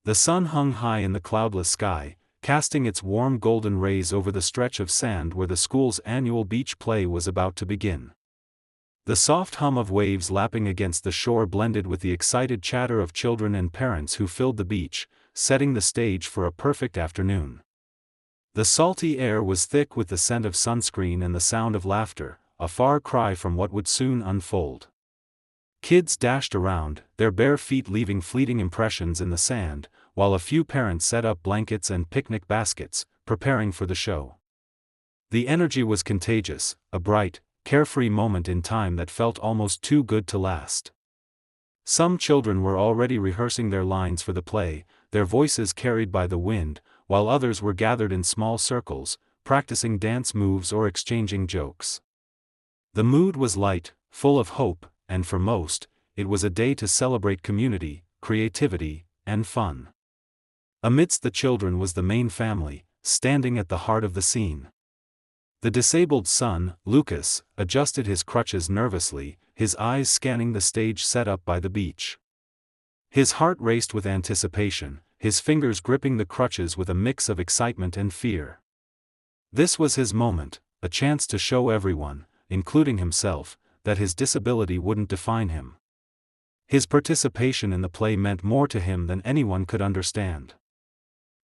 The sun hung high in the cloudless sky, casting its warm golden rays over the stretch of sand where the school's annual beach play was about to begin. The soft hum of waves lapping against the shore blended with the excited chatter of children and parents who filled the beach, setting the stage for a perfect afternoon. The salty air was thick with the scent of sunscreen and the sound of laughter, a far cry from what would soon unfold. Kids dashed around, their bare feet leaving fleeting impressions in the sand, while a few parents set up blankets and picnic baskets, preparing for the show. The energy was contagious, a bright, carefree moment in time that felt almost too good to last. Some children were already rehearsing their lines for the play, their voices carried by the wind, while others were gathered in small circles, practicing dance moves or exchanging jokes. The mood was light, full of hope, and for most, it was a day to celebrate community, creativity, and fun. Amidst the children was the main family, standing at the heart of the scene. The disabled son, Lucas, adjusted his crutches nervously, his eyes scanning the stage set up by the beach. His heart raced with anticipation, his fingers gripping the crutches with a mix of excitement and fear. This was his moment, a chance to show everyone, including himself, that his disability wouldn't define him. His participation in the play meant more to him than anyone could understand.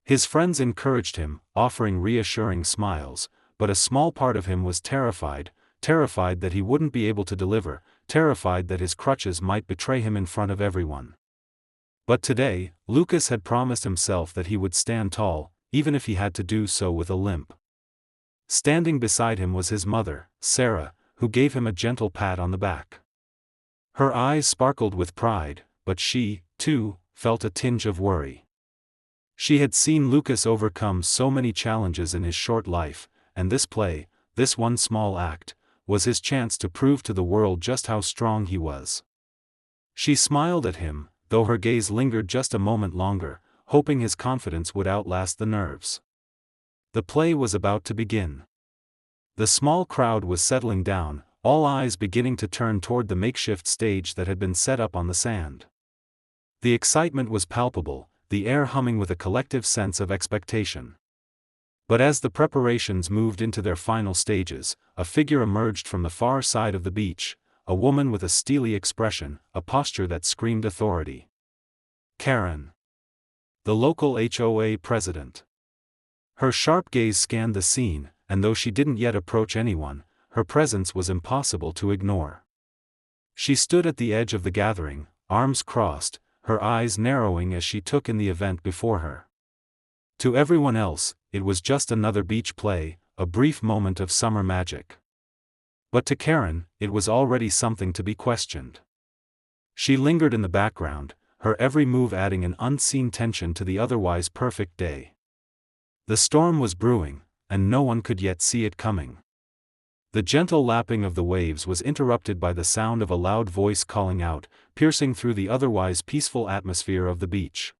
His friends encouraged him, offering reassuring smiles, but a small part of him was terrified that he wouldn't be able to deliver, terrified that his crutches might betray him in front of everyone. But today, Lucas had promised himself that he would stand tall, even if he had to do so with a limp. Standing beside him was his mother, Sarah, who gave him a gentle pat on the back. Her eyes sparkled with pride, but she, too, felt a tinge of worry. She had seen Lucas overcome so many challenges in his short life, and this play, this one small act, was his chance to prove to the world just how strong he was. She smiled at him, though her gaze lingered just a moment longer, hoping his confidence would outlast the nerves. The play was about to begin. The small crowd was settling down, all eyes beginning to turn toward the makeshift stage that had been set up on the sand. The excitement was palpable, the air humming with a collective sense of expectation. But as the preparations moved into their final stages, a figure emerged from the far side of the beach, a woman with a steely expression, a posture that screamed authority. Karen. The local HOA president. Her sharp gaze scanned the scene, and though she didn't yet approach anyone, her presence was impossible to ignore. She stood at the edge of the gathering, arms crossed, her eyes narrowing as she took in the event before her. To everyone else, it was just another beach play, a brief moment of summer magic. But to Karen, it was already something to be questioned. She lingered in the background, her every move adding an unseen tension to the otherwise perfect day. The storm was brewing, and no one could yet see it coming. The gentle lapping of the waves was interrupted by the sound of a loud voice calling out, piercing through the otherwise peaceful atmosphere of the beach.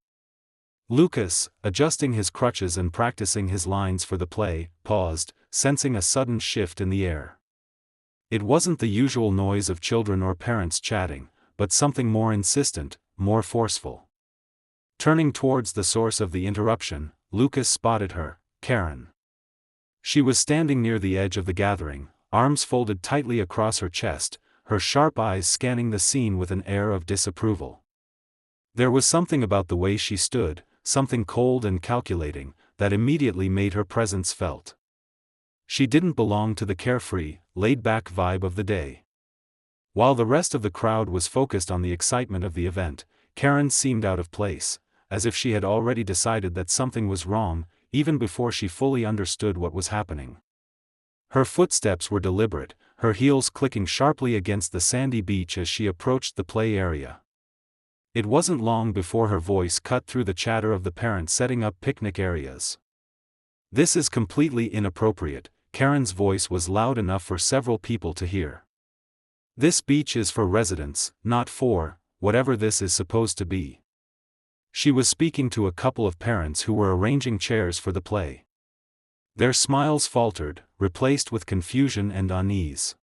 Lucas, adjusting his crutches and practicing his lines for the play, paused, sensing a sudden shift in the air. It wasn't the usual noise of children or parents chatting, but something more insistent, more forceful. Turning towards the source of the interruption, Lucas spotted her, Karen. She was standing near the edge of the gathering, arms folded tightly across her chest, her sharp eyes scanning the scene with an air of disapproval. There was something about the way she stood, something cold and calculating, that immediately made her presence felt. She didn't belong to the carefree, laid-back vibe of the day. While the rest of the crowd was focused on the excitement of the event, Karen seemed out of place, as if she had already decided that something was wrong, even before she fully understood what was happening. Her footsteps were deliberate, her heels clicking sharply against the sandy beach as she approached the play area. It wasn't long before her voice cut through the chatter of the parents setting up picnic areas. "This is completely inappropriate," Karen's voice was loud enough for several people to hear. "This beach is for residents, not for, whatever this is supposed to be." She was speaking to a couple of parents who were arranging chairs for the play. Their smiles faltered, replaced with confusion and unease.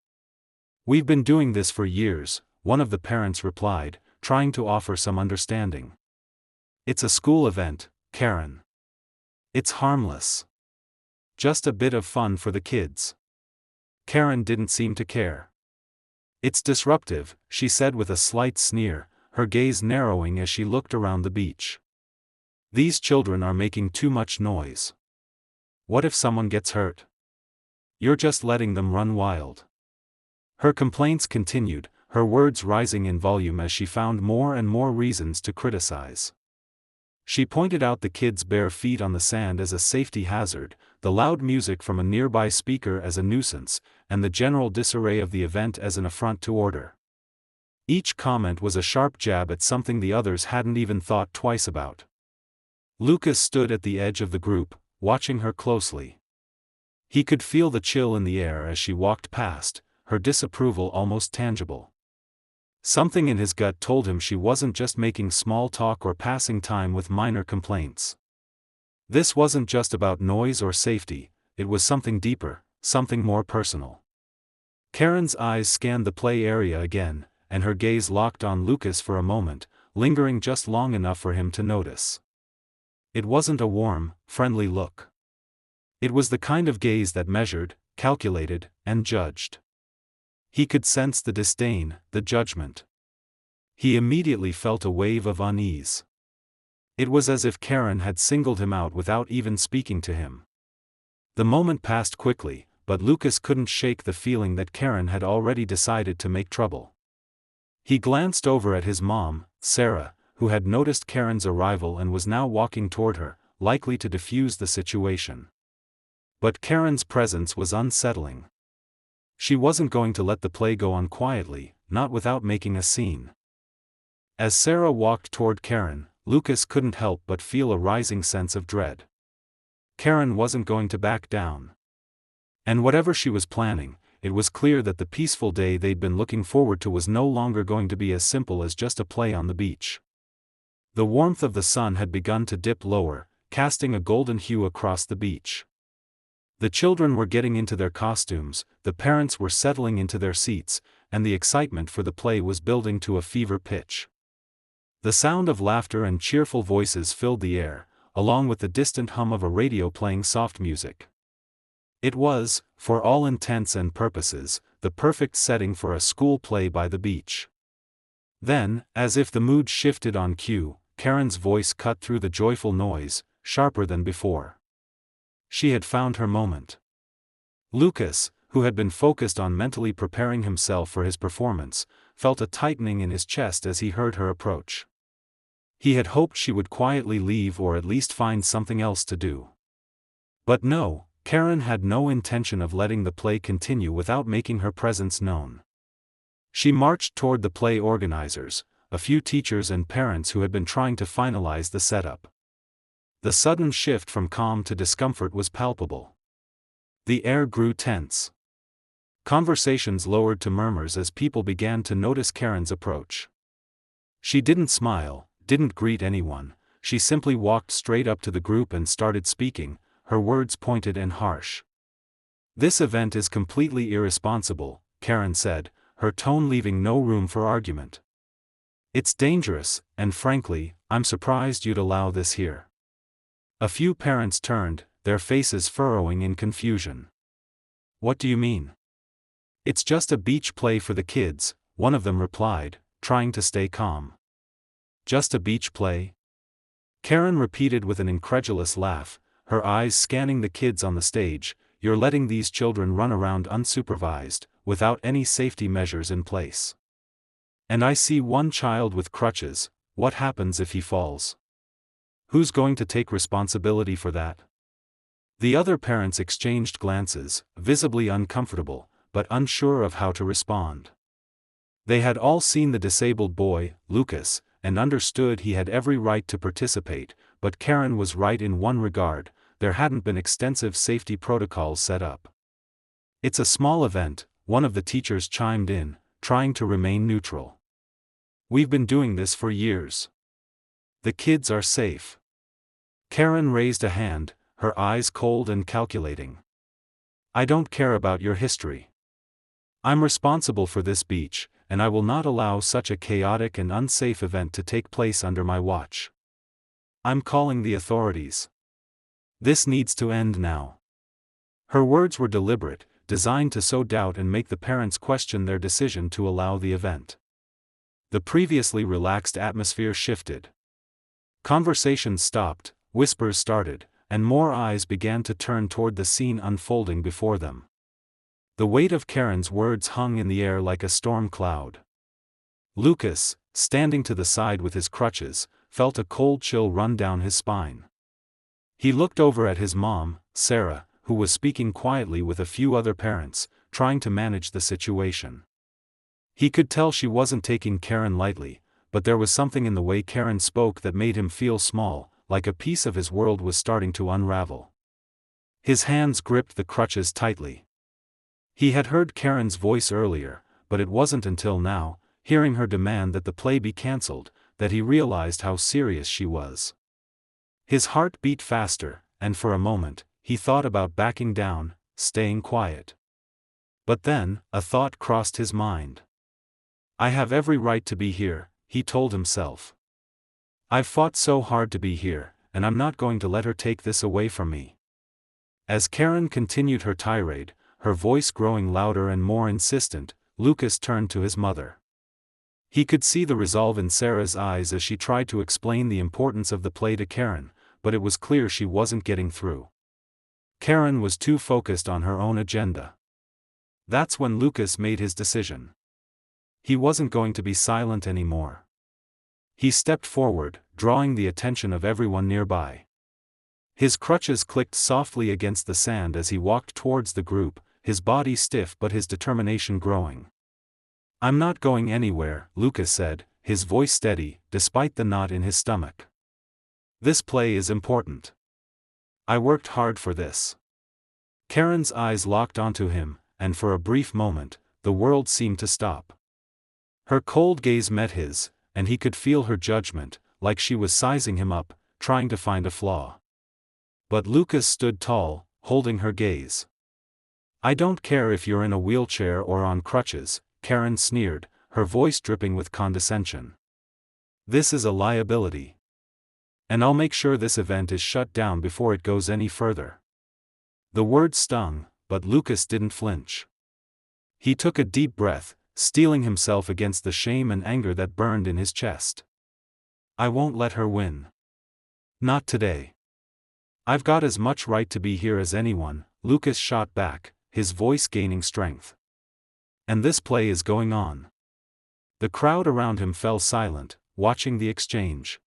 "We've been doing this for years," one of the parents replied, trying to offer some understanding. It's a school event, Karen. It's harmless. Just a bit of fun for the kids. Karen didn't seem to care. It's disruptive, she said with a slight sneer, her gaze narrowing as she looked around the beach. These children are making too much noise. What if someone gets hurt? You're just letting them run wild. Her complaints continued, her words rising in volume as she found more and more reasons to criticize. She pointed out the kids' bare feet on the sand as a safety hazard, the loud music from a nearby speaker as a nuisance, and the general disarray of the event as an affront to order. Each comment was a sharp jab at something the others hadn't even thought twice about. Lucas stood at the edge of the group, watching her closely. He could feel the chill in the air as she walked past, her disapproval almost tangible. Something in his gut told him she wasn't just making small talk or passing time with minor complaints. This wasn't just about noise or safety, it was something deeper, something more personal. Karen's eyes scanned the play area again, and her gaze locked on Lucas for a moment, lingering just long enough for him to notice. It wasn't a warm, friendly look. It was the kind of gaze that measured, calculated, and judged. He could sense the disdain, the judgment. He immediately felt a wave of unease. It was as if Karen had singled him out without even speaking to him. The moment passed quickly, but Lucas couldn't shake the feeling that Karen had already decided to make trouble. He glanced over at his mom, Sarah, who had noticed Karen's arrival and was now walking toward her, likely to defuse the situation. But Karen's presence was unsettling. She wasn't going to let the play go on quietly, not without making a scene. As Sarah walked toward Karen, Lucas couldn't help but feel a rising sense of dread. Karen wasn't going to back down. And whatever she was planning, it was clear that the peaceful day they'd been looking forward to was no longer going to be as simple as just a play on the beach. The warmth of the sun had begun to dip lower, casting a golden hue across the beach. The children were getting into their costumes, the parents were settling into their seats, and the excitement for the play was building to a fever pitch. The sound of laughter and cheerful voices filled the air, along with the distant hum of a radio playing soft music. It was, for all intents and purposes, the perfect setting for a school play by the beach. Then, as if the mood shifted on cue, Karen's voice cut through the joyful noise, sharper than before. She had found her moment. Lucas, who had been focused on mentally preparing himself for his performance, felt a tightening in his chest as he heard her approach. He had hoped she would quietly leave or at least find something else to do. But no, Karen had no intention of letting the play continue without making her presence known. She marched toward the play organizers, a few teachers and parents who had been trying to finalize the setup. The sudden shift from calm to discomfort was palpable. The air grew tense. Conversations lowered to murmurs as people began to notice Karen's approach. She didn't smile, didn't greet anyone, she simply walked straight up to the group and started speaking, her words pointed and harsh. "This event is completely irresponsible," Karen said, her tone leaving no room for argument. "It's dangerous, and frankly, I'm surprised you'd allow this here." A few parents turned, their faces furrowing in confusion. "What do you mean?" "It's just a beach play for the kids," one of them replied, trying to stay calm. "Just a beach play?" Karen repeated with an incredulous laugh, her eyes scanning the kids on the stage. "You're letting these children run around unsupervised, without any safety measures in place. And I see one child with crutches. What happens if he falls? Who's going to take responsibility for that?" The other parents exchanged glances, visibly uncomfortable, but unsure of how to respond. They had all seen the disabled boy, Lucas, and understood he had every right to participate, but Karen was right in one regard: there hadn't been extensive safety protocols set up. "It's a small event," one of the teachers chimed in, trying to remain neutral. "We've been doing this for years. The kids are safe." Karen raised a hand, her eyes cold and calculating. "I don't care about your history. I'm responsible for this beach, and I will not allow such a chaotic and unsafe event to take place under my watch." I'm calling the authorities. This needs to end now." Her words were deliberate, designed to sow doubt and make the parents question their decision to allow the event. The previously relaxed atmosphere shifted. Conversations stopped, whispers started, and more eyes began to turn toward the scene unfolding before them. The weight of Karen's words hung in the air like a storm cloud. Lucas, standing to the side with his crutches, felt a cold chill run down his spine. He looked over at his mom, Sarah, who was speaking quietly with a few other parents, trying to manage the situation. He could tell she wasn't taking Karen lightly, but there was something in the way Karen spoke that made him feel small, like a piece of his world was starting to unravel. His hands gripped the crutches tightly. He had heard Karen's voice earlier, but it wasn't until now, hearing her demand that the play be cancelled, that he realized how serious she was. His heart beat faster, and for a moment, he thought about backing down, staying quiet. But then, a thought crossed his mind. "I have every right to be here," he told himself. "I've fought so hard to be here, and I'm not going to let her take this away from me." As Karen continued her tirade, her voice growing louder and more insistent, Lucas turned to his mother. He could see the resolve in Sarah's eyes as she tried to explain the importance of the play to Karen, but it was clear she wasn't getting through. Karen was too focused on her own agenda. That's when Lucas made his decision. He wasn't going to be silent anymore. He stepped forward, drawing the attention of everyone nearby. His crutches clicked softly against the sand as he walked towards the group, his body stiff but his determination growing. "I'm not going anywhere," Lucas said, his voice steady, despite the knot in his stomach. "This play is important. I worked hard for this." Karen's eyes locked onto him, and for a brief moment, the world seemed to stop. Her cold gaze met his, and he could feel her judgment, like she was sizing him up, trying to find a flaw. But Lucas stood tall, holding her gaze. "I don't care if you're in a wheelchair or on crutches," Karen sneered, her voice dripping with condescension. "This is a liability. And I'll make sure this event is shut down before it goes any further." The words stung, but Lucas didn't flinch. He took a deep breath, steeling himself against the shame and anger that burned in his chest. "I won't let her win. Not today. I've got as much right to be here as anyone," Lucas shot back, his voice gaining strength. "And this play is going on." The crowd around him fell silent, watching the exchange.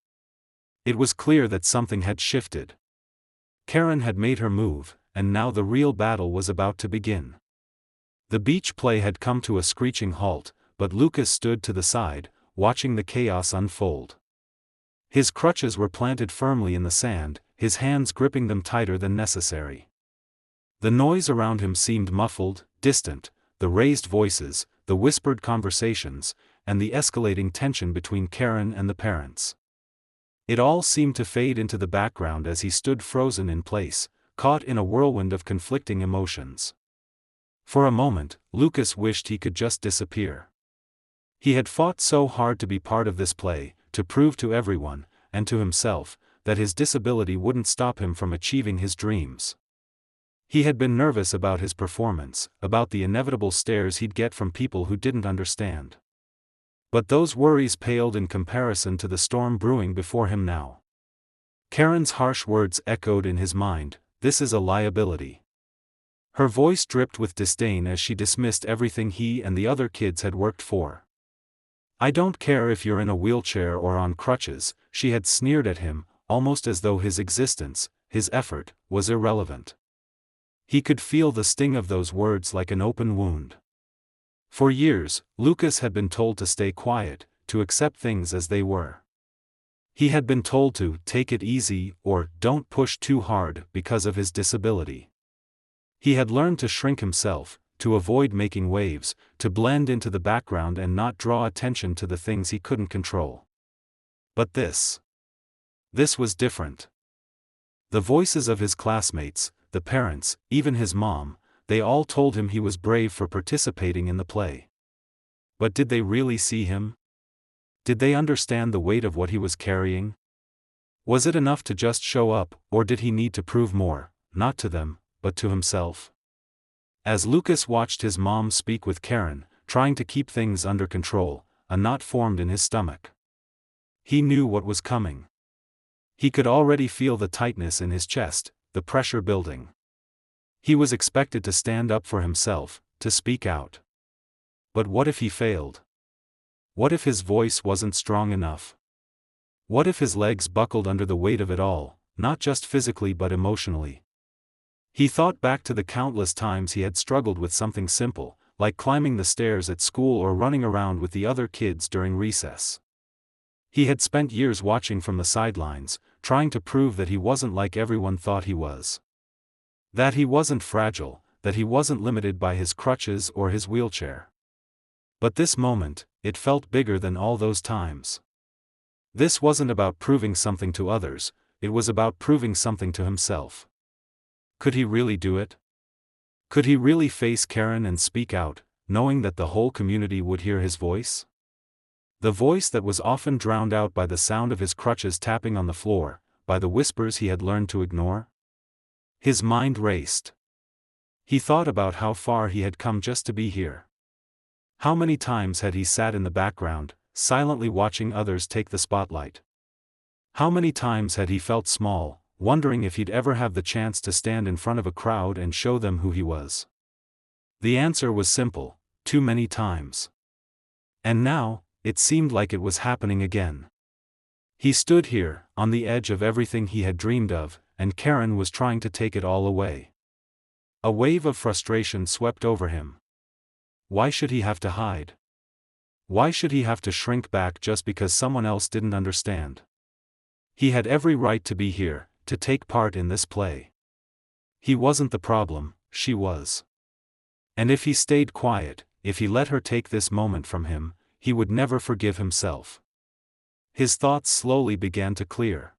It was clear that something had shifted. Karen had made her move, and now the real battle was about to begin. The beach play had come to a screeching halt, but Lucas stood to the side, watching the chaos unfold. His crutches were planted firmly in the sand, his hands gripping them tighter than necessary. The noise around him seemed muffled, distant, the raised voices, the whispered conversations, and the escalating tension between Karen and the parents. It all seemed to fade into the background as he stood frozen in place, caught in a whirlwind of conflicting emotions. For a moment, Lucas wished he could just disappear. He had fought so hard to be part of this play, to prove to everyone, and to himself, that his disability wouldn't stop him from achieving his dreams. He had been nervous about his performance, about the inevitable stares he'd get from people who didn't understand. But those worries paled in comparison to the storm brewing before him now. Karen's harsh words echoed in his mind, "This is a liability." Her voice dripped with disdain as she dismissed everything he and the other kids had worked for. "I don't care if you're in a wheelchair or on crutches," she had sneered at him, almost as though his existence, his effort, was irrelevant. He could feel the sting of those words like an open wound. For years, Lucas had been told to stay quiet, to accept things as they were. He had been told to take it easy or don't push too hard because of his disability. He had learned to shrink himself, to avoid making waves, to blend into the background and not draw attention to the things he couldn't control. But this was different. The voices of his classmates, the parents, even his mom, they all told him he was brave for participating in the play. But did they really see him? Did they understand the weight of what he was carrying? Was it enough to just show up, or did he need to prove more, not to them, but to himself? As Lucas watched his mom speak with Karen, trying to keep things under control, a knot formed in his stomach. He knew what was coming. He could already feel the tightness in his chest, the pressure building. He was expected to stand up for himself, to speak out. But what if he failed? What if his voice wasn't strong enough? What if his legs buckled under the weight of it all, not just physically but emotionally? He thought back to the countless times he had struggled with something simple, like climbing the stairs at school or running around with the other kids during recess. He had spent years watching from the sidelines, trying to prove that he wasn't like everyone thought he was. That he wasn't fragile, that he wasn't limited by his crutches or his wheelchair. But this moment, it felt bigger than all those times. This wasn't about proving something to others, it was about proving something to himself. Could he really do it? Could he really face Karen and speak out, knowing that the whole community would hear his voice? The voice that was often drowned out by the sound of his crutches tapping on the floor, by the whispers he had learned to ignore? His mind raced. He thought about how far he had come just to be here. How many times had he sat in the background, silently watching others take the spotlight? How many times had he felt small, wondering if he'd ever have the chance to stand in front of a crowd and show them who he was? The answer was simple: too many times. And now, it seemed like it was happening again. He stood here, on the edge of everything he had dreamed of, and Karen was trying to take it all away. A wave of frustration swept over him. Why should he have to hide? Why should he have to shrink back just because someone else didn't understand? He had every right to be here, to take part in this play. He wasn't the problem, she was. And if he stayed quiet, if he let her take this moment from him, he would never forgive himself. His thoughts slowly began to clear.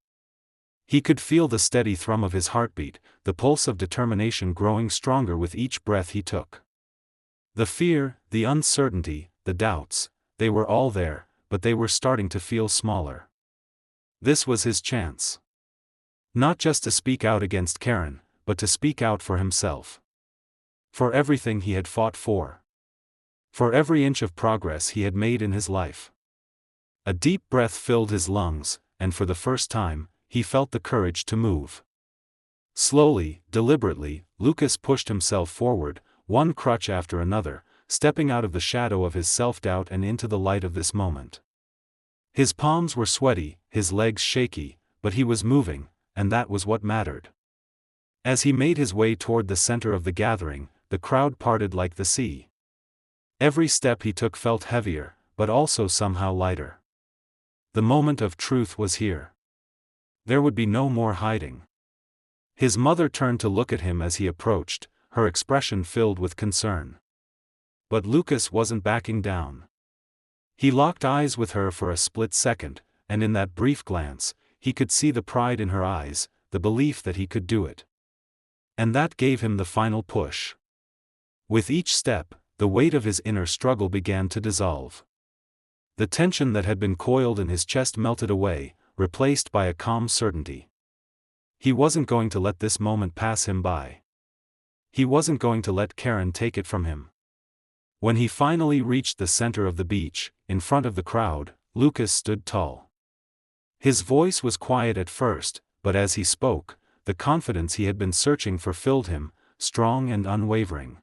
He could feel the steady thrum of his heartbeat, the pulse of determination growing stronger with each breath he took. The fear, the uncertainty, the doubts, they were all there, but they were starting to feel smaller. This was his chance. Not just to speak out against Karen, but to speak out for himself. For everything he had fought for. For every inch of progress he had made in his life. A deep breath filled his lungs, and for the first time, he felt the courage to move. Slowly, deliberately, Lucas pushed himself forward, one crutch after another, stepping out of the shadow of his self-doubt and into the light of this moment. His palms were sweaty, his legs shaky, but he was moving, and that was what mattered. As he made his way toward the center of the gathering, the crowd parted like the sea. Every step he took felt heavier, but also somehow lighter. The moment of truth was here. There would be no more hiding. His mother turned to look at him as he approached, her expression filled with concern. But Lucas wasn't backing down. He locked eyes with her for a split second, and in that brief glance, he could see the pride in her eyes, the belief that he could do it. And that gave him the final push. With each step, the weight of his inner struggle began to dissolve. The tension that had been coiled in his chest melted away, replaced by a calm certainty. He wasn't going to let this moment pass him by. He wasn't going to let Karen take it from him. When he finally reached the center of the beach, in front of the crowd, Lucas stood tall. His voice was quiet at first, but as he spoke, the confidence he had been searching for filled him, strong and unwavering.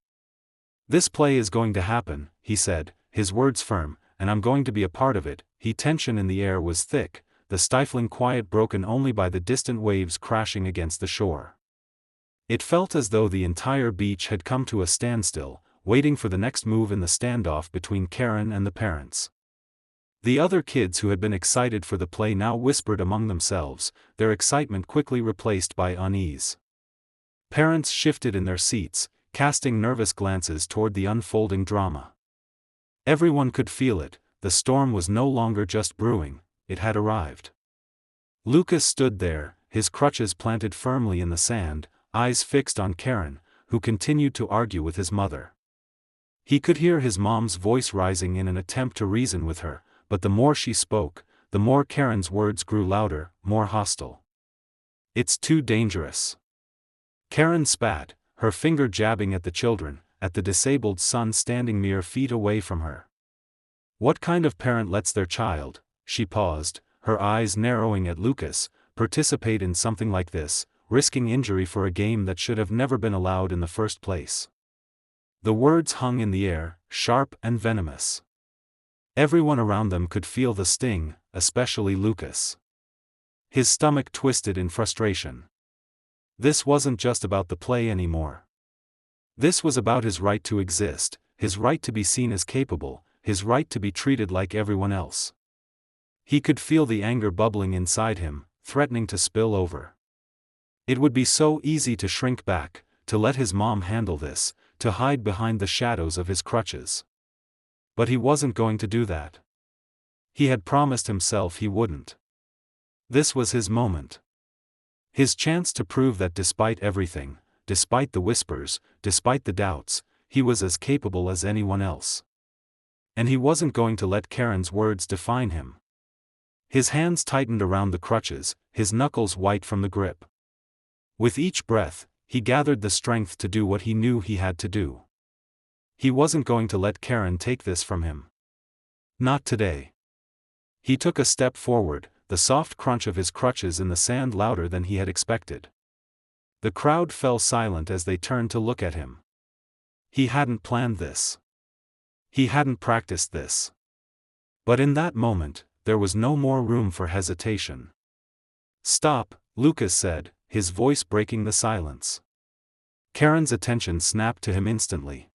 "This play is going to happen," he said, his words firm, "and I'm going to be a part of it." Tension in the air was thick, the stifling quiet broken only by the distant waves crashing against the shore. It felt as though the entire beach had come to a standstill, waiting for the next move in the standoff between Karen and the parents. The other kids who had been excited for the play now whispered among themselves, their excitement quickly replaced by unease. Parents shifted in their seats, casting nervous glances toward the unfolding drama. Everyone could feel it, the storm was no longer just brewing, it had arrived. Lucas stood there, his crutches planted firmly in the sand, eyes fixed on Karen, who continued to argue with his mother. He could hear his mom's voice rising in an attempt to reason with her, but the more she spoke, the more Karen's words grew louder, more hostile. It's too dangerous. Karen spat, her finger jabbing at the children, at the disabled son standing mere feet away from her. What kind of parent lets their child, she paused, her eyes narrowing at Lucas, participate in something like this, risking injury for a game that should have never been allowed in the first place? The words hung in the air, sharp and venomous. Everyone around them could feel the sting, especially Lucas. His stomach twisted in frustration. This wasn't just about the play anymore. This was about his right to exist, his right to be seen as capable, his right to be treated like everyone else. He could feel the anger bubbling inside him, threatening to spill over. It would be so easy to shrink back, to let his mom handle this, to hide behind the shadows of his crutches. But he wasn't going to do that. He had promised himself he wouldn't. This was his moment. His chance to prove that despite everything, despite the whispers, despite the doubts, he was as capable as anyone else. And he wasn't going to let Karen's words define him. His hands tightened around the crutches, his knuckles white from the grip. With each breath, he gathered the strength to do what he knew he had to do. He wasn't going to let Karen take this from him. Not today. He took a step forward, the soft crunch of his crutches in the sand louder than he had expected. The crowd fell silent as they turned to look at him. He hadn't planned this. He hadn't practiced this. But in that moment, there was no more room for hesitation. "Stop," Lucas said, his voice breaking the silence. Karen's attention snapped to him instantly.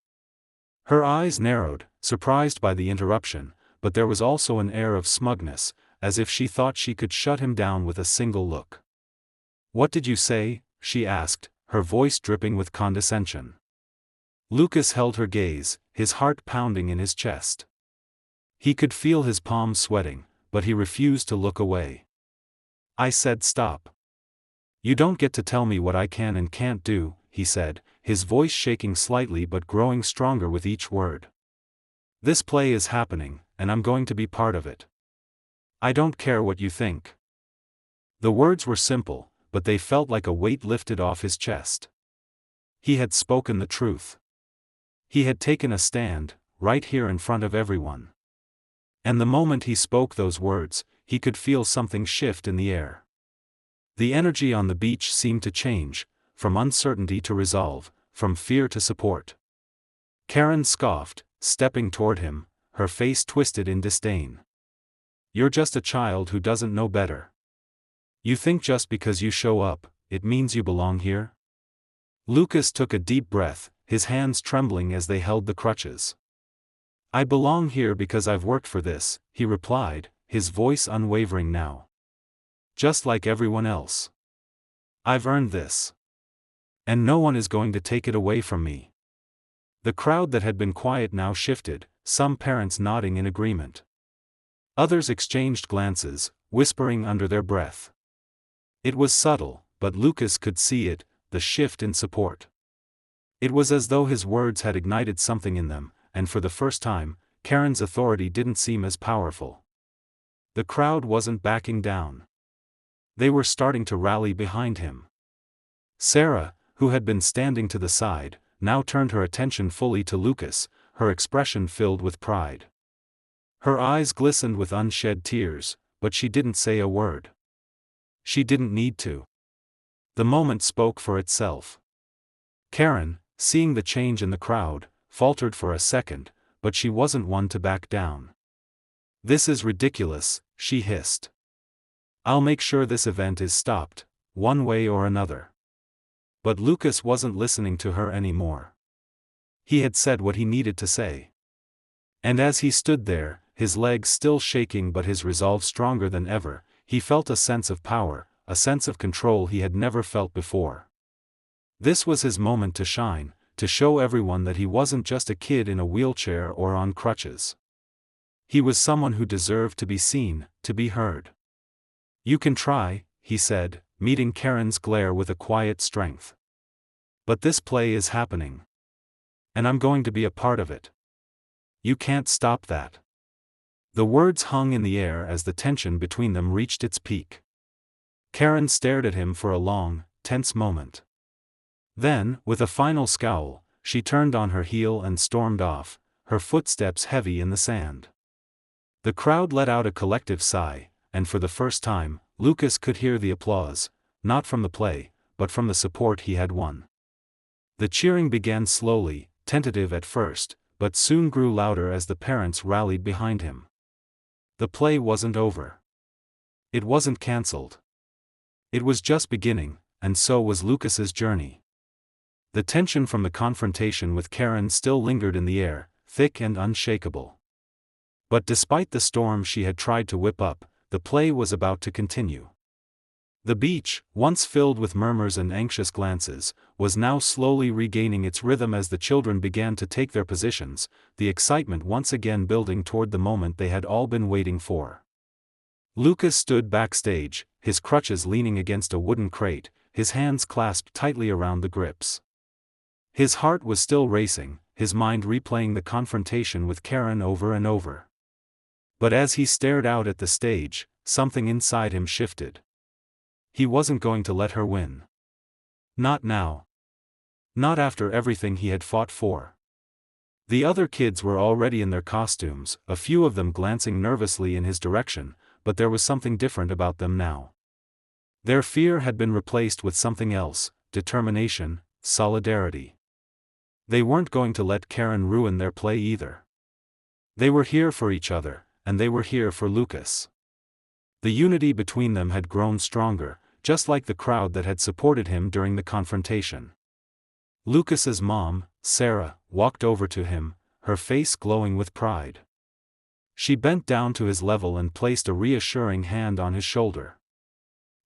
Her eyes narrowed, surprised by the interruption, but there was also an air of smugness, as if she thought she could shut him down with a single look. "What did you say?" she asked, her voice dripping with condescension. Lucas held her gaze, his heart pounding in his chest. He could feel his palms sweating, but he refused to look away. "I said stop. You don't get to tell me what I can and can't do," he said, his voice shaking slightly but growing stronger with each word. "This play is happening, and I'm going to be part of it. I don't care what you think." The words were simple, but they felt like a weight lifted off his chest. He had spoken the truth. He had taken a stand, right here in front of everyone. And the moment he spoke those words, he could feel something shift in the air. The energy on the beach seemed to change, from uncertainty to resolve, from fear to support. Karen scoffed, stepping toward him, her face twisted in disdain. "You're just a child who doesn't know better. You think just because you show up, it means you belong here?" Lucas took a deep breath, his hands trembling as they held the crutches. "I belong here because I've worked for this," he replied, his voice unwavering now. "Just like everyone else. I've earned this. And no one is going to take it away from me." The crowd that had been quiet now shifted, some parents nodding in agreement. Others exchanged glances, whispering under their breath. It was subtle, but Lucas could see it, the shift in support. It was as though his words had ignited something in them, and for the first time, Karen's authority didn't seem as powerful. The crowd wasn't backing down. They were starting to rally behind him. Sarah, who had been standing to the side, now turned her attention fully to Lucas, her expression filled with pride. Her eyes glistened with unshed tears, but she didn't say a word. She didn't need to. The moment spoke for itself. Karen, seeing the change in the crowd, faltered for a second, but she wasn't one to back down. "This is ridiculous," she hissed. "I'll make sure this event is stopped, one way or another." But Lucas wasn't listening to her anymore. He had said what he needed to say. And as he stood there, his legs still shaking but his resolve stronger than ever, he felt a sense of power, a sense of control he had never felt before. This was his moment to shine, to show everyone that he wasn't just a kid in a wheelchair or on crutches. He was someone who deserved to be seen, to be heard. "You can try," he said, meeting Karen's glare with a quiet strength. "But this play is happening. And I'm going to be a part of it. You can't stop that." The words hung in the air as the tension between them reached its peak. Karen stared at him for a long, tense moment. Then, with a final scowl, she turned on her heel and stormed off, her footsteps heavy in the sand. The crowd let out a collective sigh, and for the first time, Lucas could hear the applause, not from the play, but from the support he had won. The cheering began slowly, tentative at first, but soon grew louder as the parents rallied behind him. The play wasn't over. It wasn't cancelled. It was just beginning, and so was Lucas's journey. The tension from the confrontation with Karen still lingered in the air, thick and unshakable. But despite the storm she had tried to whip up, the play was about to continue. The beach, once filled with murmurs and anxious glances, was now slowly regaining its rhythm as the children began to take their positions, the excitement once again building toward the moment they had all been waiting for. Lucas stood backstage, his crutches leaning against a wooden crate, his hands clasped tightly around the grips. His heart was still racing, his mind replaying the confrontation with Karen over and over. But as he stared out at the stage, something inside him shifted. He wasn't going to let her win. Not now. Not after everything he had fought for. The other kids were already in their costumes, a few of them glancing nervously in his direction, but there was something different about them now. Their fear had been replaced with something else, determination, solidarity. They weren't going to let Karen ruin their play either. They were here for each other, and they were here for Lucas. The unity between them had grown stronger, just like the crowd that had supported him during the confrontation. Lucas's mom, Sarah, walked over to him, her face glowing with pride. She bent down to his level and placed a reassuring hand on his shoulder.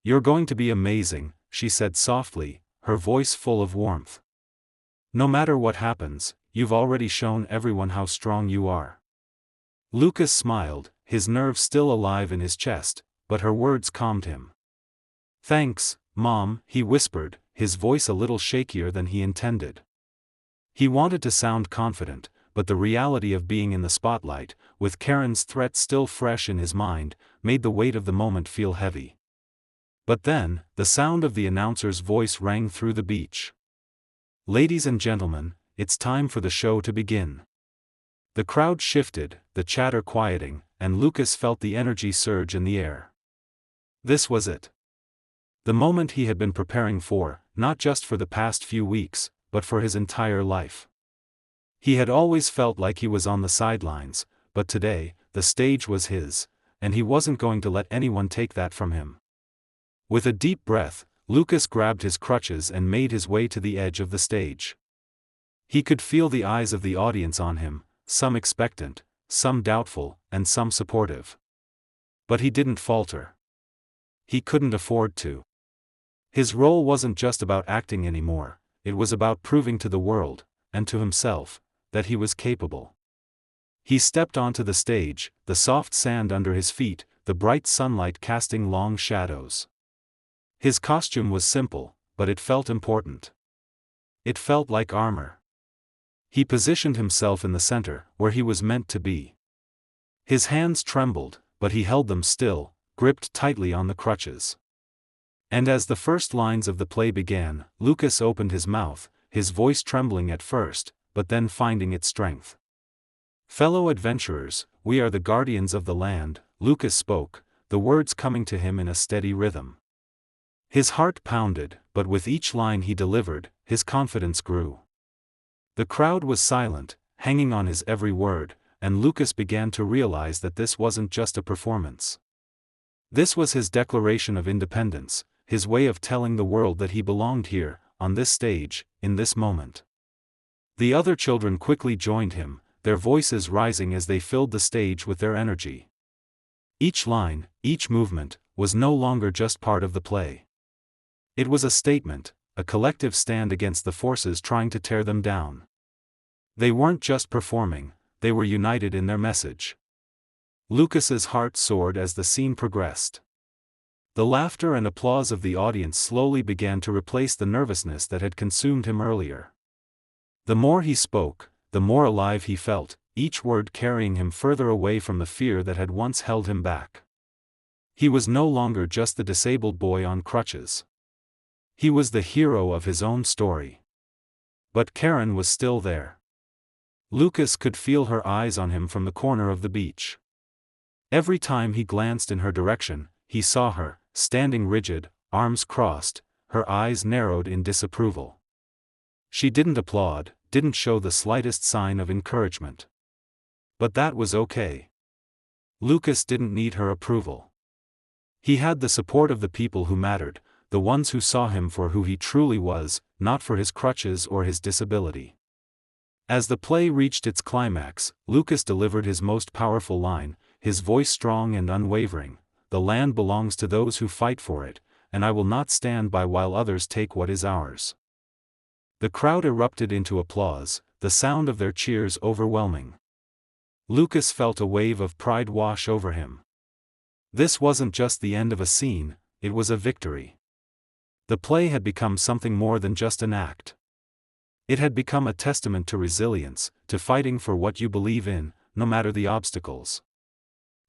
"You're going to be amazing," she said softly, her voice full of warmth. "No matter what happens, you've already shown everyone how strong you are." Lucas smiled, his nerves still alive in his chest, but her words calmed him. "Thanks, Mom," he whispered, his voice a little shakier than he intended. He wanted to sound confident, but the reality of being in the spotlight, with Karen's threat still fresh in his mind, made the weight of the moment feel heavy. But then, the sound of the announcer's voice rang through the beach. "Ladies and gentlemen, it's time for the show to begin." The crowd shifted, the chatter quieting, and Lucas felt the energy surge in the air. This was it. The moment he had been preparing for, not just for the past few weeks, but for his entire life. He had always felt like he was on the sidelines, but today, the stage was his, and he wasn't going to let anyone take that from him. With a deep breath, Lucas grabbed his crutches and made his way to the edge of the stage. He could feel the eyes of the audience on him, some expectant, some doubtful, and some supportive. But he didn't falter. He couldn't afford to. His role wasn't just about acting anymore, it was about proving to the world, and to himself, that he was capable. He stepped onto the stage, the soft sand under his feet, the bright sunlight casting long shadows. His costume was simple, but it felt important. It felt like armor. He positioned himself in the center, where he was meant to be. His hands trembled, but he held them still, gripped tightly on the crutches. And as the first lines of the play began, Lucas opened his mouth, his voice trembling at first, but then finding its strength. "Fellow adventurers, we are the guardians of the land," Lucas spoke, the words coming to him in a steady rhythm. His heart pounded, but with each line he delivered, his confidence grew. The crowd was silent, hanging on his every word, and Lucas began to realize that this wasn't just a performance. This was his declaration of independence, his way of telling the world that he belonged here, on this stage, in this moment. The other children quickly joined him, their voices rising as they filled the stage with their energy. Each line, each movement, was no longer just part of the play. It was a statement, a collective stand against the forces trying to tear them down. They weren't just performing, they were united in their message. Lucas's heart soared as the scene progressed. The laughter and applause of the audience slowly began to replace the nervousness that had consumed him earlier. The more he spoke, the more alive he felt, each word carrying him further away from the fear that had once held him back. He was no longer just the disabled boy on crutches. He was the hero of his own story. But Karen was still there. Lucas could feel her eyes on him from the corner of the beach. Every time he glanced in her direction, he saw her, standing rigid, arms crossed, her eyes narrowed in disapproval. She didn't applaud, didn't show the slightest sign of encouragement. But that was okay. Lucas didn't need her approval. He had the support of the people who mattered, the ones who saw him for who he truly was, not for his crutches or his disability. As the play reached its climax, Lucas delivered his most powerful line, his voice strong and unwavering: "The land belongs to those who fight for it, and I will not stand by while others take what is ours." The crowd erupted into applause, the sound of their cheers overwhelming. Lucas felt a wave of pride wash over him. This wasn't just the end of a scene, it was a victory. The play had become something more than just an act. It had become a testament to resilience, to fighting for what you believe in, no matter the obstacles.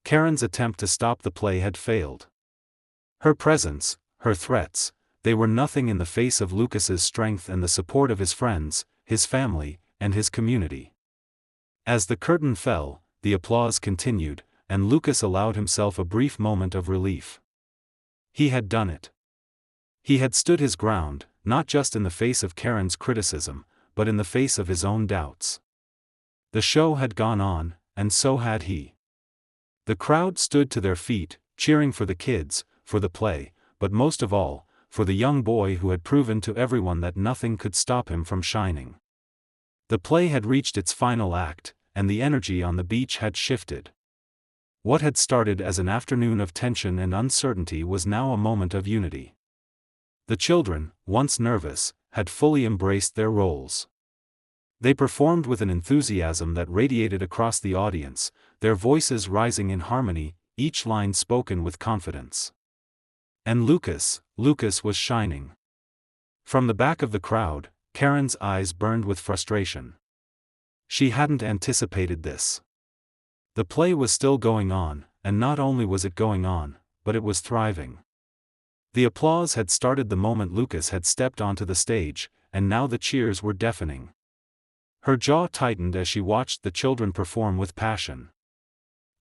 Karen's attempt to stop the play had failed. Her presence, her threats, they were nothing in the face of Lucas's strength and the support of his friends, his family, and his community. As the curtain fell, the applause continued, and Lucas allowed himself a brief moment of relief. He had done it. He had stood his ground, not just in the face of Karen's criticism, but in the face of his own doubts. The show had gone on, and so had he. The crowd stood to their feet, cheering for the kids, for the play, but most of all, for the young boy who had proven to everyone that nothing could stop him from shining. The play had reached its final act, and the energy on the beach had shifted. What had started as an afternoon of tension and uncertainty was now a moment of unity. The children, once nervous, had fully embraced their roles. They performed with an enthusiasm that radiated across the audience, their voices rising in harmony, each line spoken with confidence. And Lucas was shining. From the back of the crowd, Karen's eyes burned with frustration. She hadn't anticipated this. The play was still going on, and not only was it going on, but it was thriving. The applause had started the moment Lucas had stepped onto the stage, and now the cheers were deafening. Her jaw tightened as she watched the children perform with passion.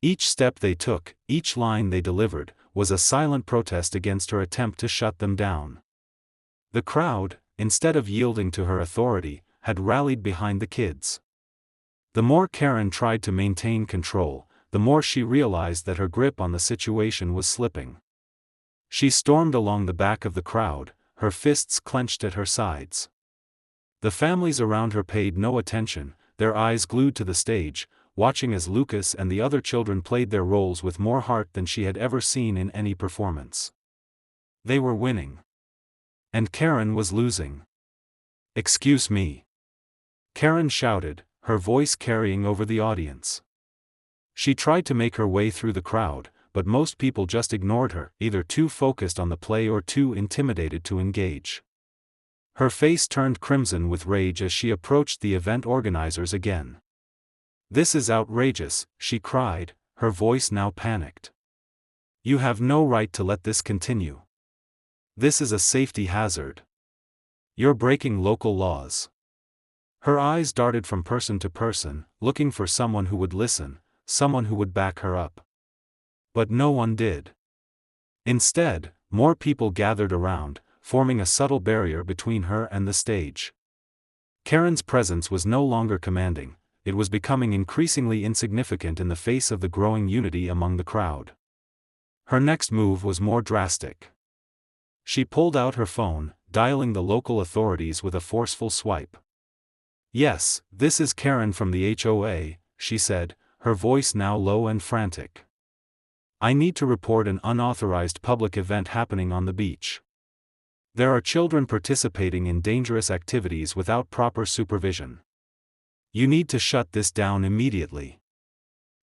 Each step they took, each line they delivered, was a silent protest against her attempt to shut them down. The crowd, instead of yielding to her authority, had rallied behind the kids. The more Karen tried to maintain control, the more she realized that her grip on the situation was slipping. She stormed along the back of the crowd, her fists clenched at her sides. The families around her paid no attention, their eyes glued to the stage, watching as Lucas and the other children played their roles with more heart than she had ever seen in any performance. They were winning. And Karen was losing. "Excuse me," Karen shouted, her voice carrying over the audience. She tried to make her way through the crowd, but most people just ignored her, either too focused on the play or too intimidated to engage. Her face turned crimson with rage as she approached the event organizers again. "This is outrageous," she cried, her voice now panicked. "You have no right to let this continue. This is a safety hazard. You're breaking local laws." Her eyes darted from person to person, looking for someone who would listen, someone who would back her up. But no one did. Instead, more people gathered around, forming a subtle barrier between her and the stage. Karen's presence was no longer commanding, it was becoming increasingly insignificant in the face of the growing unity among the crowd. Her next move was more drastic. She pulled out her phone, dialing the local authorities with a forceful swipe. "Yes, this is Karen from the HOA," she said, her voice now low and frantic. "I need to report an unauthorized public event happening on the beach. There are children participating in dangerous activities without proper supervision. You need to shut this down immediately."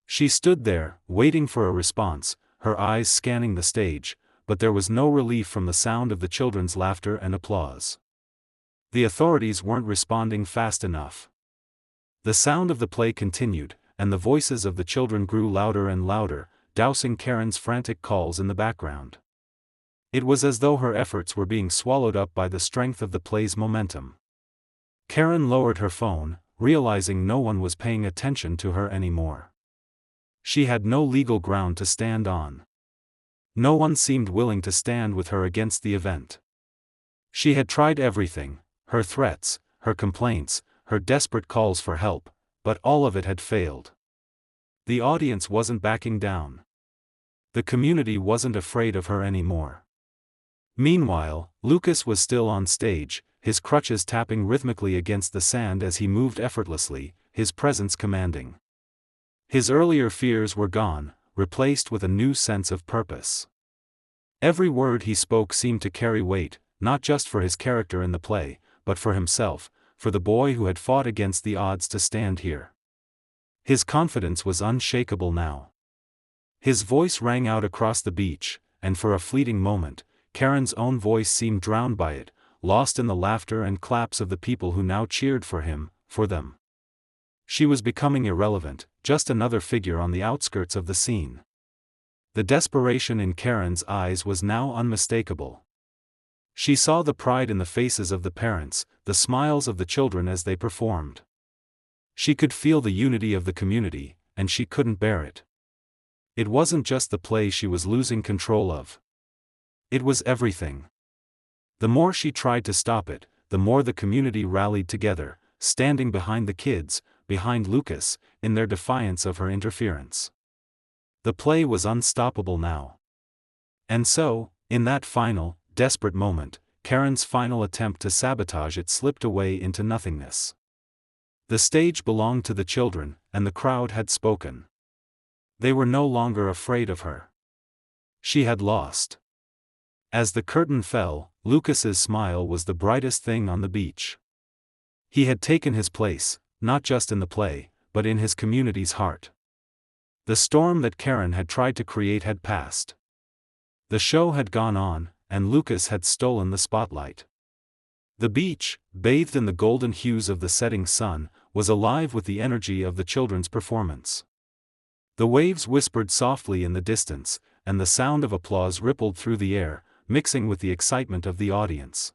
She stood there, waiting for a response, her eyes scanning the stage, but there was no relief from the sound of the children's laughter and applause. The authorities weren't responding fast enough. The sound of the play continued, and the voices of the children grew louder and louder, dousing Karen's frantic calls in the background. It was as though her efforts were being swallowed up by the strength of the play's momentum. Karen lowered her phone, realizing no one was paying attention to her anymore. She had no legal ground to stand on. No one seemed willing to stand with her against the event. She had tried everything, her threats, her complaints, her desperate calls for help, but all of it had failed. The audience wasn't backing down. The community wasn't afraid of her anymore. Meanwhile, Lucas was still on stage, his crutches tapping rhythmically against the sand as he moved effortlessly, his presence commanding. His earlier fears were gone, replaced with a new sense of purpose. Every word he spoke seemed to carry weight, not just for his character in the play, but for himself, for the boy who had fought against the odds to stand here. His confidence was unshakable now. His voice rang out across the beach, and for a fleeting moment, Karen's own voice seemed drowned by it, lost in the laughter and claps of the people who now cheered for him, for them. She was becoming irrelevant, just another figure on the outskirts of the scene. The desperation in Karen's eyes was now unmistakable. She saw the pride in the faces of the parents, the smiles of the children as they performed. She could feel the unity of the community, and she couldn't bear it. It wasn't just the play she was losing control of. It was everything. The more she tried to stop it, the more the community rallied together, standing behind the kids, behind Lucas, in their defiance of her interference. The play was unstoppable now. And so, in that final, desperate moment, Karen's final attempt to sabotage it slipped away into nothingness. The stage belonged to the children, and the crowd had spoken. They were no longer afraid of her. She had lost. As the curtain fell, Lucas's smile was the brightest thing on the beach. He had taken his place, not just in the play, but in his community's heart. The storm that Karen had tried to create had passed. The show had gone on, and Lucas had stolen the spotlight. The beach, bathed in the golden hues of the setting sun, was alive with the energy of the children's performance. The waves whispered softly in the distance, and the sound of applause rippled through the air, mixing with the excitement of the audience.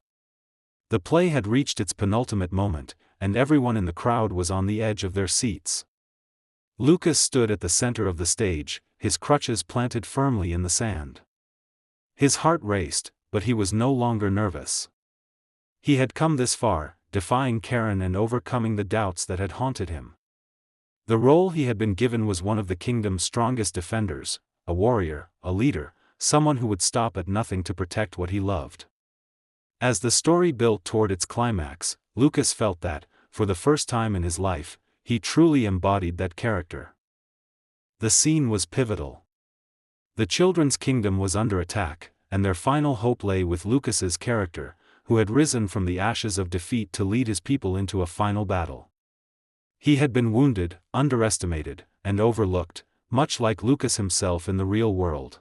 The play had reached its penultimate moment, and everyone in the crowd was on the edge of their seats. Lucas stood at the center of the stage, his crutches planted firmly in the sand. His heart raced, but he was no longer nervous. He had come this far, defying Karen and overcoming the doubts that had haunted him. The role he had been given was one of the kingdom's strongest defenders, a warrior, a leader, someone who would stop at nothing to protect what he loved. As the story built toward its climax, Lucas felt that, for the first time in his life, he truly embodied that character. The scene was pivotal. The children's kingdom was under attack, and their final hope lay with Lucas's character, who had risen from the ashes of defeat to lead his people into a final battle. He had been wounded, underestimated, and overlooked, much like Lucas himself in the real world.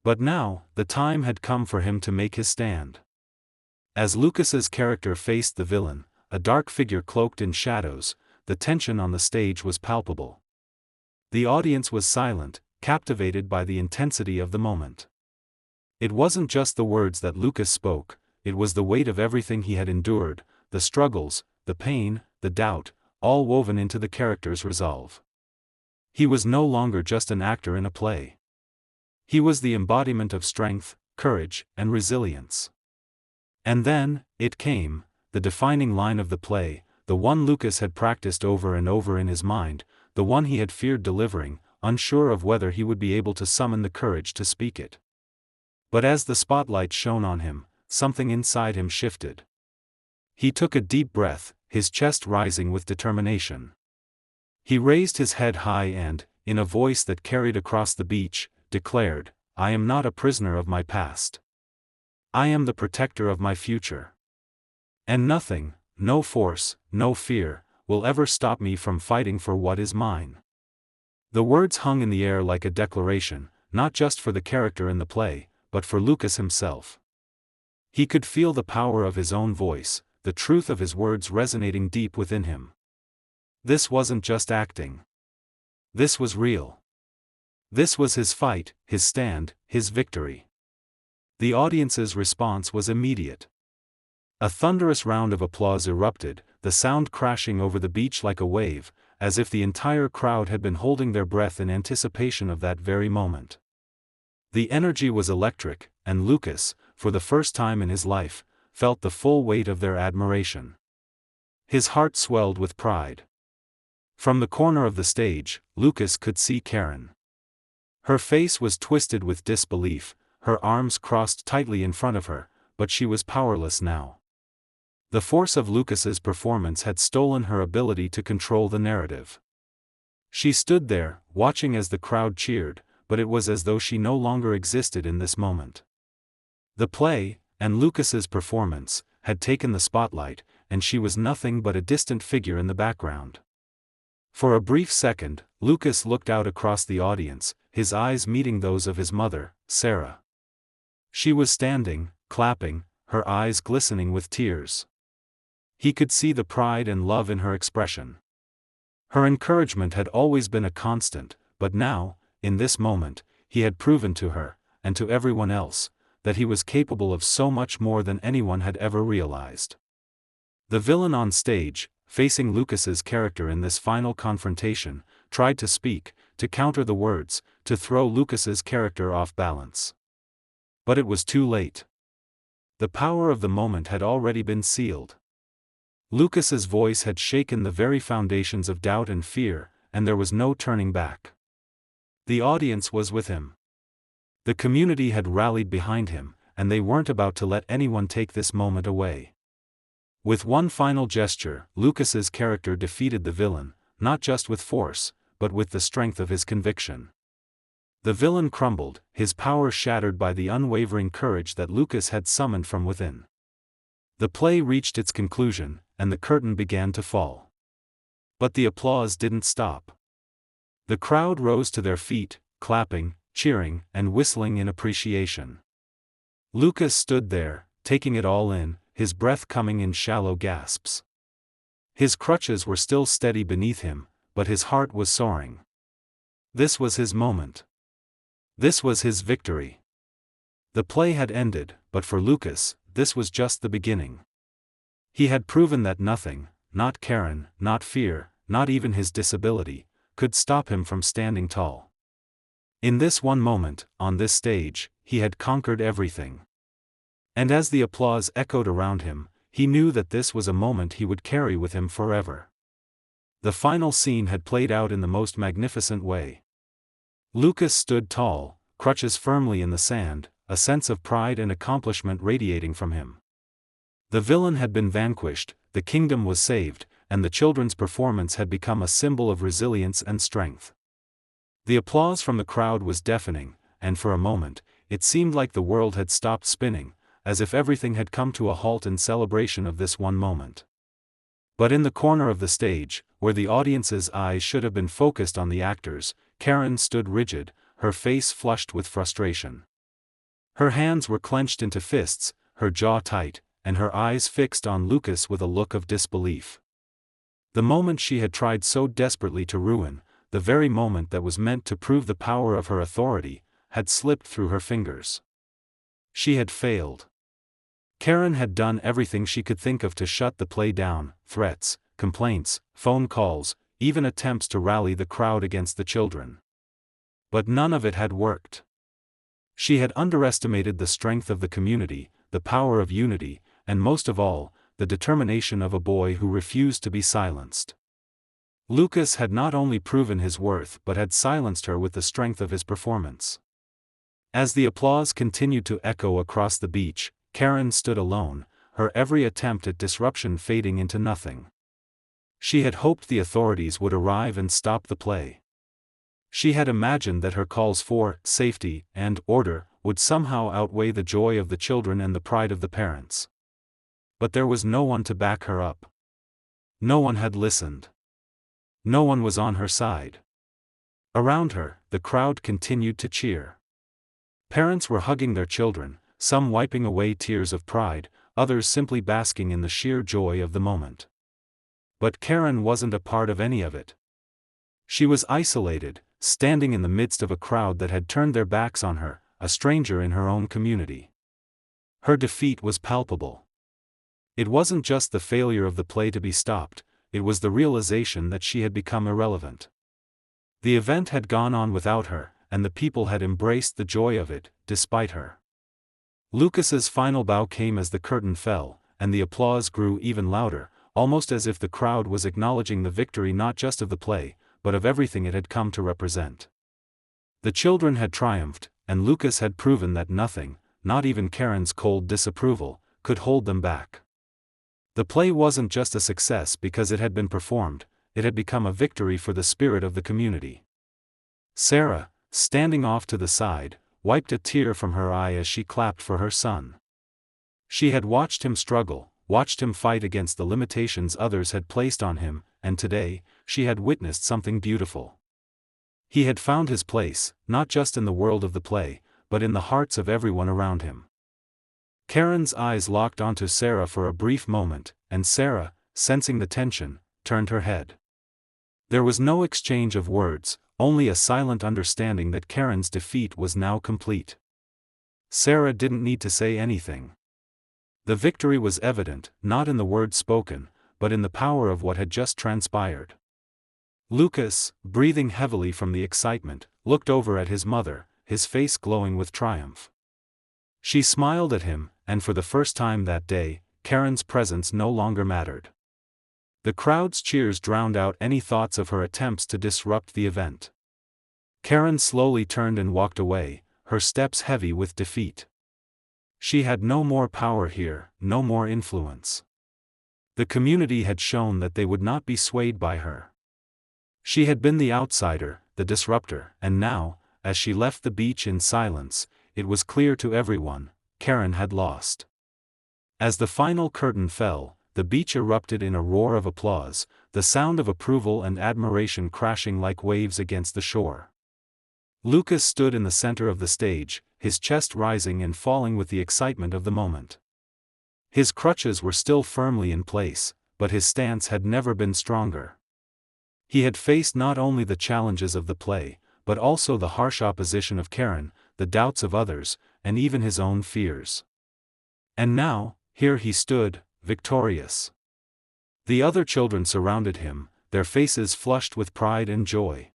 But now, the time had come for him to make his stand. As Lucas's character faced the villain, a dark figure cloaked in shadows, the tension on the stage was palpable. The audience was silent, captivated by the intensity of the moment. It wasn't just the words that Lucas spoke, it was the weight of everything he had endured, the struggles, the pain, the doubt, all woven into the character's resolve. He was no longer just an actor in a play. He was the embodiment of strength, courage, and resilience. And then, it came, the defining line of the play, the one Lucas had practiced over and over in his mind, the one he had feared delivering, unsure of whether he would be able to summon the courage to speak it. But as the spotlight shone on him, something inside him shifted. He took a deep breath, his chest rising with determination. He raised his head high and, in a voice that carried across the beach, declared, "I am not a prisoner of my past. I am the protector of my future. And nothing, no force, no fear, will ever stop me from fighting for what is mine." The words hung in the air like a declaration, not just for the character in the play, but for Lucas himself. He could feel the power of his own voice, the truth of his words resonating deep within him. This wasn't just acting. This was real. This was his fight, his stand, his victory. The audience's response was immediate. A thunderous round of applause erupted, the sound crashing over the beach like a wave, as if the entire crowd had been holding their breath in anticipation of that very moment. The energy was electric, and Lucas, for the first time in his life, felt the full weight of their admiration. His heart swelled with pride. From the corner of the stage, Lucas could see Karen. Her face was twisted with disbelief, her arms crossed tightly in front of her, but she was powerless now. The force of Lucas's performance had stolen her ability to control the narrative. She stood there, watching as the crowd cheered, but it was as though she no longer existed in this moment. The play, and Lucas's performance, had taken the spotlight, and she was nothing but a distant figure in the background. For a brief second, Lucas looked out across the audience, his eyes meeting those of his mother, Sarah. She was standing, clapping, her eyes glistening with tears. He could see the pride and love in her expression. Her encouragement had always been a constant, but now, in this moment, he had proven to her, and to everyone else, that he was capable of so much more than anyone had ever realized. The villain on stage, facing Lucas's character in this final confrontation, tried to speak, to counter the words, to throw Lucas's character off balance. But it was too late. The power of the moment had already been sealed. Lucas's voice had shaken the very foundations of doubt and fear, and there was no turning back. The audience was with him. The community had rallied behind him, and they weren't about to let anyone take this moment away. With one final gesture, Lucas's character defeated the villain, not just with force, but with the strength of his conviction. The villain crumbled, his power shattered by the unwavering courage that Lucas had summoned from within. The play reached its conclusion, and the curtain began to fall. But the applause didn't stop. The crowd rose to their feet, clapping, cheering, and whistling in appreciation. Lucas stood there, taking it all in, his breath coming in shallow gasps. His crutches were still steady beneath him, but his heart was soaring. This was his moment. This was his victory. The play had ended, but for Lucas, this was just the beginning. He had proven that nothing, not Karen, not fear, not even his disability, could stop him from standing tall. In this one moment, on this stage, he had conquered everything. And as the applause echoed around him, he knew that this was a moment he would carry with him forever. The final scene had played out in the most magnificent way. Lucas stood tall, crutches firmly in the sand, a sense of pride and accomplishment radiating from him. The villain had been vanquished, the kingdom was saved, and the children's performance had become a symbol of resilience and strength. The applause from the crowd was deafening, and for a moment, it seemed like the world had stopped spinning, as if everything had come to a halt in celebration of this one moment. But in the corner of the stage, where the audience's eyes should have been focused on the actors, Karen stood rigid, her face flushed with frustration. Her hands were clenched into fists, her jaw tight, and her eyes fixed on Lucas with a look of disbelief. The moment she had tried so desperately to ruin, the very moment that was meant to prove the power of her authority, had slipped through her fingers. She had failed. Karen had done everything she could think of to shut the play down: threats, complaints, phone calls, even attempts to rally the crowd against the children. But none of it had worked. She had underestimated the strength of the community, the power of unity, and most of all, the determination of a boy who refused to be silenced. Lucas had not only proven his worth but had silenced her with the strength of his performance. As the applause continued to echo across the beach, Karen stood alone, her every attempt at disruption fading into nothing. She had hoped the authorities would arrive and stop the play. She had imagined that her calls for safety and order would somehow outweigh the joy of the children and the pride of the parents. But there was no one to back her up. No one had listened. No one was on her side. Around her, the crowd continued to cheer. Parents were hugging their children, some wiping away tears of pride, others simply basking in the sheer joy of the moment. But Karen wasn't a part of any of it. She was isolated, standing in the midst of a crowd that had turned their backs on her, a stranger in her own community. Her defeat was palpable. It wasn't just the failure of the play to be stopped, it was the realization that she had become irrelevant. The event had gone on without her, and the people had embraced the joy of it, despite her. Lucas's final bow came as the curtain fell, and the applause grew even louder, almost as if the crowd was acknowledging the victory not just of the play, but of everything it had come to represent. The children had triumphed, and Lucas had proven that nothing, not even Karen's cold disapproval, could hold them back. The play wasn't just a success because it had been performed, it had become a victory for the spirit of the community. Sarah, standing off to the side, wiped a tear from her eye as she clapped for her son. She had watched him struggle, watched him fight against the limitations others had placed on him, and today, she had witnessed something beautiful. He had found his place, not just in the world of the play, but in the hearts of everyone around him. Karen's eyes locked onto Sarah for a brief moment, and Sarah, sensing the tension, turned her head. There was no exchange of words, only a silent understanding that Karen's defeat was now complete. Sarah didn't need to say anything. The victory was evident, not in the words spoken, but in the power of what had just transpired. Lucas, breathing heavily from the excitement, looked over at his mother, his face glowing with triumph. She smiled at him, and for the first time that day, Karen's presence no longer mattered. The crowd's cheers drowned out any thoughts of her attempts to disrupt the event. Karen slowly turned and walked away, her steps heavy with defeat. She had no more power here, no more influence. The community had shown that they would not be swayed by her. She had been the outsider, the disruptor, and now, as she left the beach in silence, it was clear to everyone, Karen had lost. As the final curtain fell, the beach erupted in a roar of applause, the sound of approval and admiration crashing like waves against the shore. Lucas stood in the center of the stage, his chest rising and falling with the excitement of the moment. His crutches were still firmly in place, but his stance had never been stronger. He had faced not only the challenges of the play, but also the harsh opposition of Karen, the doubts of others, and even his own fears. And now, here he stood, victorious. The other children surrounded him, their faces flushed with pride and joy.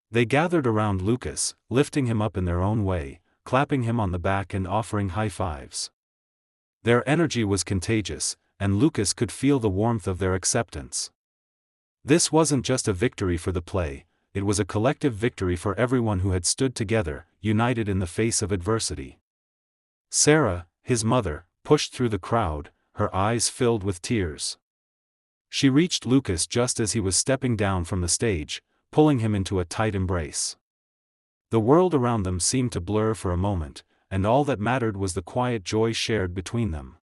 They gathered around Lucas, lifting him up in their own way, clapping him on the back and offering high fives. Their energy was contagious, and Lucas could feel the warmth of their acceptance. This wasn't just a victory for the play, it was a collective victory for everyone who had stood together, united in the face of adversity. Sarah, his mother, pushed through the crowd, her eyes filled with tears. She reached Lucas just as he was stepping down from the stage, pulling him into a tight embrace. The world around them seemed to blur for a moment, and all that mattered was the quiet joy shared between them.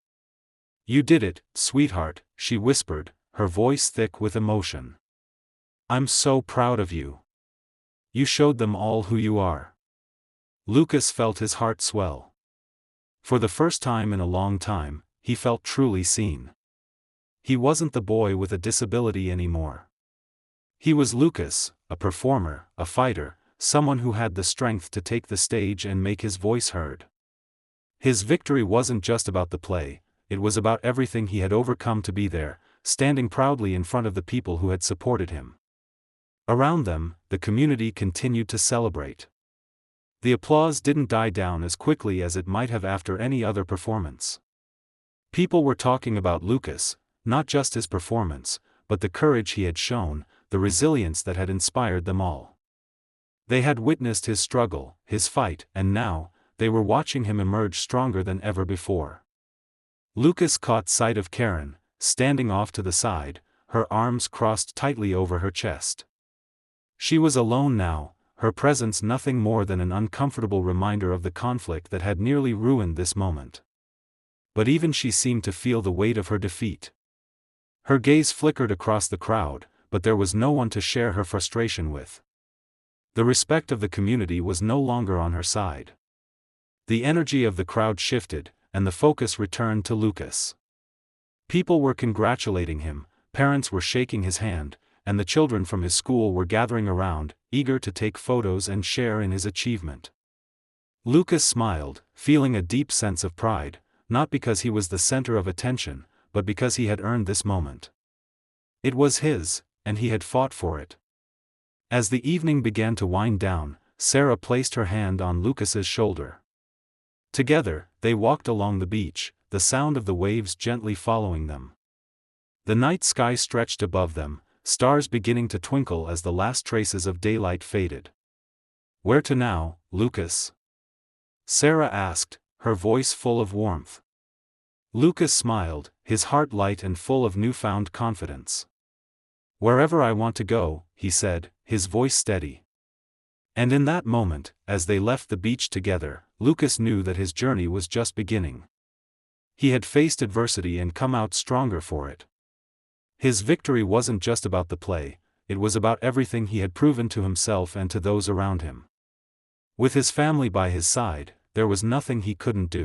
"You did it, sweetheart," she whispered, her voice thick with emotion. "I'm so proud of you. You showed them all who you are." Lucas felt his heart swell. For the first time in a long time, he felt truly seen. He wasn't the boy with a disability anymore. He was Lucas, a performer, a fighter, someone who had the strength to take the stage and make his voice heard. His victory wasn't just about the play, it was about everything he had overcome to be there, standing proudly in front of the people who had supported him. Around them, the community continued to celebrate. The applause didn't die down as quickly as it might have after any other performance. People were talking about Lucas, not just his performance, but the courage he had shown, the resilience that had inspired them all. They had witnessed his struggle, his fight, and now, they were watching him emerge stronger than ever before. Lucas caught sight of Karen, standing off to the side, her arms crossed tightly over her chest. She was alone now, her presence nothing more than an uncomfortable reminder of the conflict that had nearly ruined this moment. But even she seemed to feel the weight of her defeat. Her gaze flickered across the crowd, but there was no one to share her frustration with. The respect of the community was no longer on her side. The energy of the crowd shifted, and the focus returned to Lucas. People were congratulating him, parents were shaking his hand, and the children from his school were gathering around, eager to take photos and share in his achievement. Lucas smiled, feeling a deep sense of pride, not because he was the center of attention, but because he had earned this moment. It was his, and he had fought for it. As the evening began to wind down, Sarah placed her hand on Lucas's shoulder. Together, they walked along the beach, the sound of the waves gently following them. The night sky stretched above them, stars beginning to twinkle as the last traces of daylight faded. "Where to now, Lucas?" Sarah asked, her voice full of warmth. Lucas smiled, his heart light and full of newfound confidence. "Wherever I want to go," he said, his voice steady. And in that moment, as they left the beach together, Lucas knew that his journey was just beginning. He had faced adversity and come out stronger for it. His victory wasn't just about the play, it was about everything he had proven to himself and to those around him. With his family by his side, there was nothing he couldn't do.